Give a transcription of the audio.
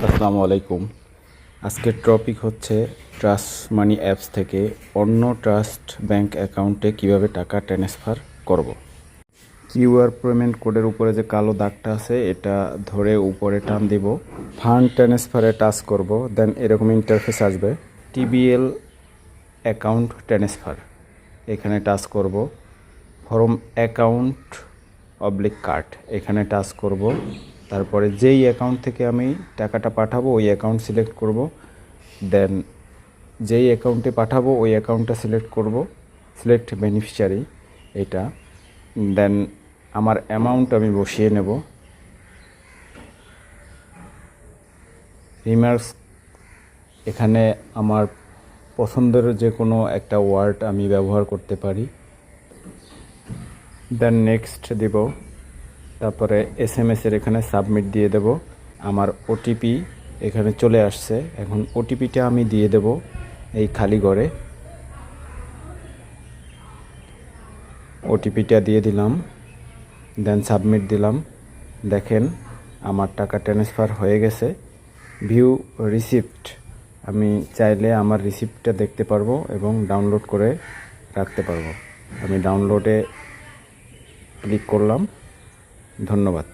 আসসালামু আলাইকুম। আজকের টপিক হচ্ছে ট্রাস্ট মানি অ্যাপস থেকে অন্য ট্রাস্ট ব্যাংক অ্যাকাউন্টে কিভাবে টাকা ট্রান্সফার করব। কিউআর পেমেন্ট কোডের উপরে যে কালো দাগটা আছে এটা ধরে উপরে টান দিব, ফান্ড ট্রান্সফারে টাচ করব, দেন এরকম ইন্টারফেস আসবে, টিবিএল অ্যাকাউন্ট ট্রান্সফার, এখানে টাচ করব। ফরম অ্যাকাউন্ট কার্ড এখানে টাচ করব। তারপরে যেই অ্যাকাউন্ট থেকে আমি টাকাটা পাঠাবো ওই অ্যাকাউন্ট সিলেক্ট করব। দেন যেই অ্যাকাউন্টে পাঠাবো ওই অ্যাকাউন্টটা সিলেক্ট করব, সিলেক্ট বেনিফিশিয়ারি এটা। দেন আমার অ্যামাউন্ট আমি বসিয়ে নেব। রিমার্কস, এখানে আমার পছন্দের যে কোনো একটা ওয়ার্ড আমি ব্যবহার করতে পারি। দেন নেক্সট দিব। তারপরে এসএমএসের এখানে সাবমিট দিয়ে দেব। আমার ওটিপি এখানে চলে আসছে, এখন ওটিপিটা আমি দিয়ে দেব এই খালি ঘরে। ওটিপিটা দিয়ে দিলাম, দেন সাবমিট দিলাম। দেখেন আমার টাকা ট্রান্সফার হয়ে গেছে। ভিউ রিসিপ্ট, আমি চাইলে আমার রিসিপ্টটা দেখতে পারবো এবং ডাউনলোড করে রাখতে পারবো। আমি ডাউনলোডে ক্লিক করলাম। ধন্যবাদ।